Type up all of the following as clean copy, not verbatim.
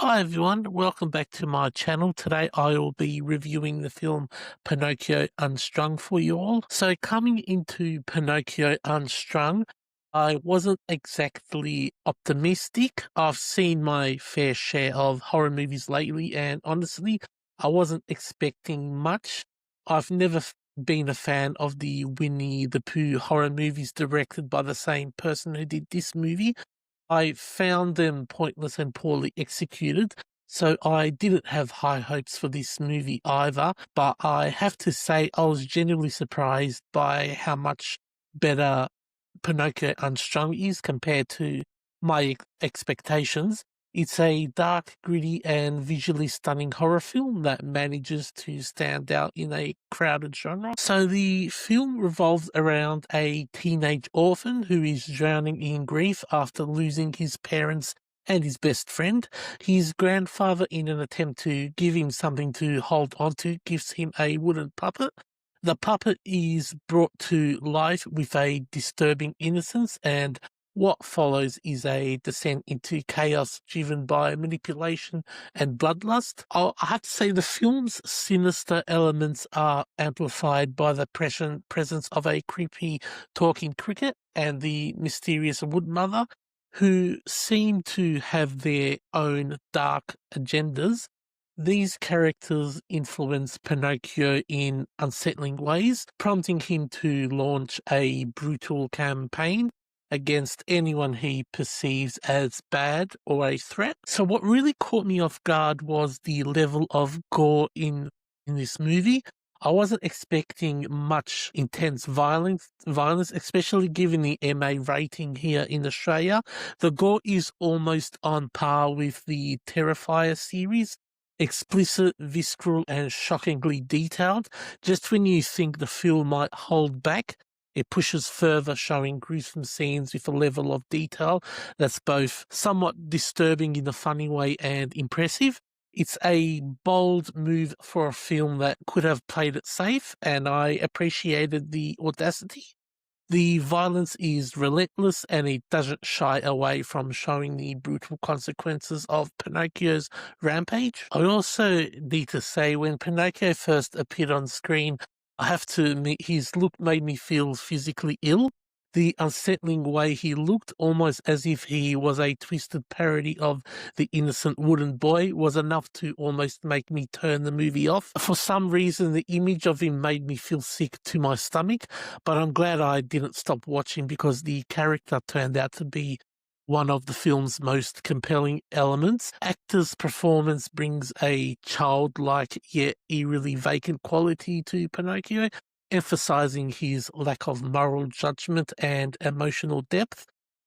Hi everyone, welcome back to my channel. Today I will be reviewing the film Pinocchio Unstrung for you all. So coming into Pinocchio Unstrung, I wasn't exactly optimistic. I've seen my fair share of horror movies lately and honestly, I wasn't expecting much. I've never been a fan of the Winnie the Pooh horror movies directed by the same person who did this movie. I found them pointless and poorly executed, so I didn't have high hopes for this movie either, but I have to say I was genuinely surprised by how much better Pinocchio Unstrung is compared to my expectations. It's a dark, gritty, and visually stunning horror film that manages to stand out in a crowded genre. So the film revolves around a teenage orphan who is drowning in grief after losing his parents and his best friend. His grandfather, in an attempt to give him something to hold onto, gives him a wooden puppet. The puppet is brought to life with a disturbing innocence, and what follows is a descent into chaos driven by manipulation and bloodlust. I have to say the film's sinister elements are amplified by the presence of a creepy talking cricket and the mysterious woodmother, who seem to have their own dark agendas. These characters influence Pinocchio in unsettling ways, prompting him to launch a brutal campaign against anyone he perceives as bad or a threat. So what really caught me off guard was the level of gore in this movie. I wasn't expecting much intense violence, especially given the MA rating here in Australia. The gore is almost on par with the Terrifier series. Explicit, visceral, and shockingly detailed. Just when you think the film might hold back, it pushes further, showing gruesome scenes with a level of detail that's both somewhat disturbing in a funny way and impressive. It's a bold move for a film that could have played it safe, and I appreciated the audacity. The violence is relentless and it doesn't shy away from showing the brutal consequences of Pinocchio's rampage. I also need to say, when Pinocchio first appeared on screen, I have to admit his look made me feel physically ill. The unsettling way he looked, almost as if he was a twisted parody of the innocent wooden boy, was enough to almost make me turn the movie off. For some reason, the image of him made me feel sick to my stomach, but I'm glad I didn't stop watching because the character turned out to be one of the film's most compelling elements. Actor's performance brings a childlike yet eerily vacant quality to Pinocchio, emphasizing his lack of moral judgment and emotional depth.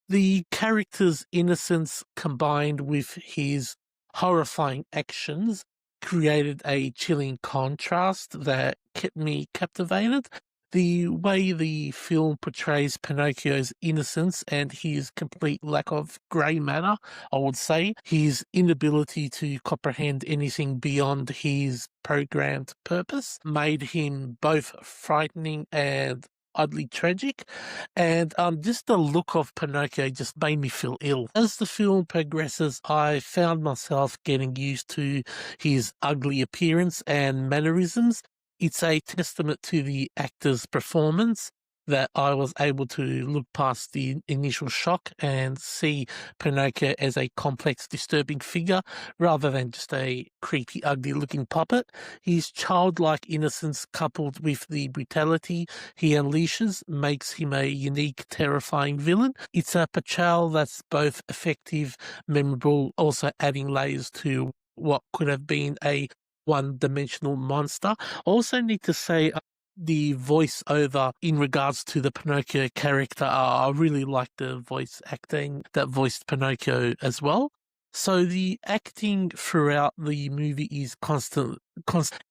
The character's innocence combined with his horrifying actions created a chilling contrast that kept me captivated. The way the film portrays Pinocchio's innocence and his complete lack of grey matter, I would say, his inability to comprehend anything beyond his programmed purpose, made him both frightening and oddly tragic, and just the look of Pinocchio just made me feel ill. As the film progresses, I found myself getting used to his ugly appearance and mannerisms. It's a testament to the actor's performance that I was able to look past the initial shock and see Pinocchio as a complex, disturbing figure rather than just a creepy, ugly-looking puppet. His childlike innocence, coupled with the brutality he unleashes, makes him a unique, terrifying villain. It's a portrayal that's both effective, memorable, also adding layers to what could have been a one-dimensional monster. I also need to say the voiceover in regards to the Pinocchio character, I really like the voice acting that voiced Pinocchio as well. So the acting throughout the movie is constant.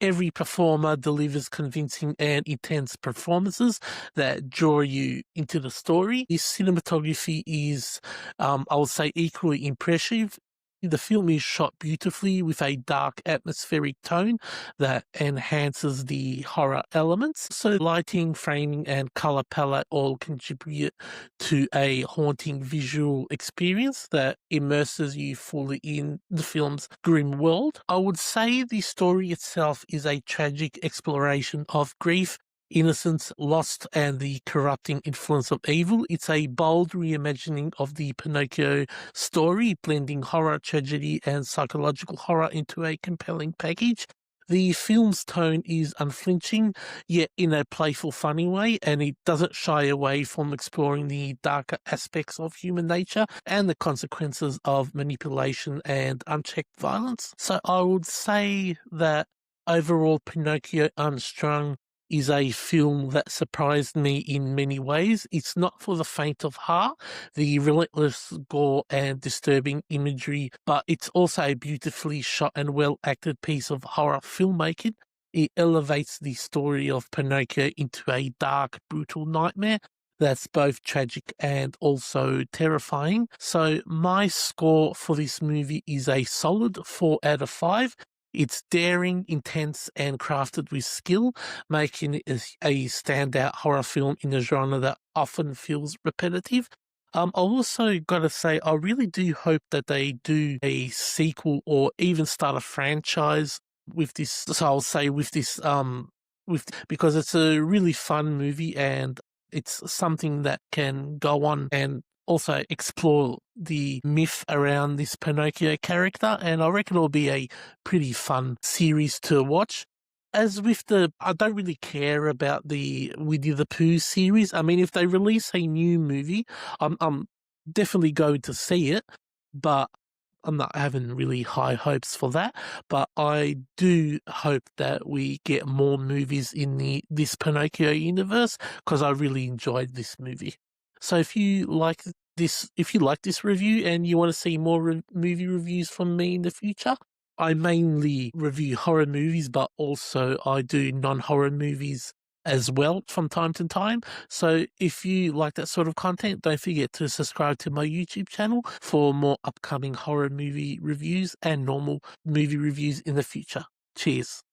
Every performer delivers convincing and intense performances that draw you into the story. The cinematography is, I would say, equally impressive. The film is shot beautifully with a dark atmospheric tone that enhances the horror elements. So lighting, framing, and color palette all contribute to a haunting visual experience that immerses you fully in the film's grim world. I would say the story itself is a tragic exploration of grief, innocence, lost, and the corrupting influence of evil. It's a bold reimagining of the Pinocchio story, blending horror, tragedy, and psychological horror into a compelling package. The film's tone is unflinching, yet in a playful, funny way, and it doesn't shy away from exploring the darker aspects of human nature and the consequences of manipulation and unchecked violence. So I would say that overall, Pinocchio Unstrung is a film that surprised me in many ways. It's not for the faint of heart, the relentless gore and disturbing imagery, but it's also a beautifully shot and well-acted piece of horror filmmaking. It elevates the story of Pinocchio into a dark, brutal nightmare that's both tragic and also terrifying. So my score for this movie is a solid 4 out of 5. It's daring, intense, and crafted with skill, making it a standout horror film in a genre that often feels repetitive. I also got to say, I really do hope that they do a sequel or even start a franchise with this. So I'll say with this, because it's a really fun movie and it's something that can go on and also explore the myth around this Pinocchio character, and I reckon it'll be a pretty fun series to watch. As with I don't really care about the Winnie the Pooh series. I mean, if they release a new movie, I'm definitely going to see it, but I'm not having really high hopes for that. But I do hope that we get more movies in this Pinocchio universe because I really enjoyed this movie. So if you like this review and you want to see more movie reviews from me in the future, I mainly review horror movies, but also I do non-horror movies as well from time to time. So if you like that sort of content, don't forget to subscribe to my YouTube channel for more upcoming horror movie reviews and normal movie reviews in the future. Cheers.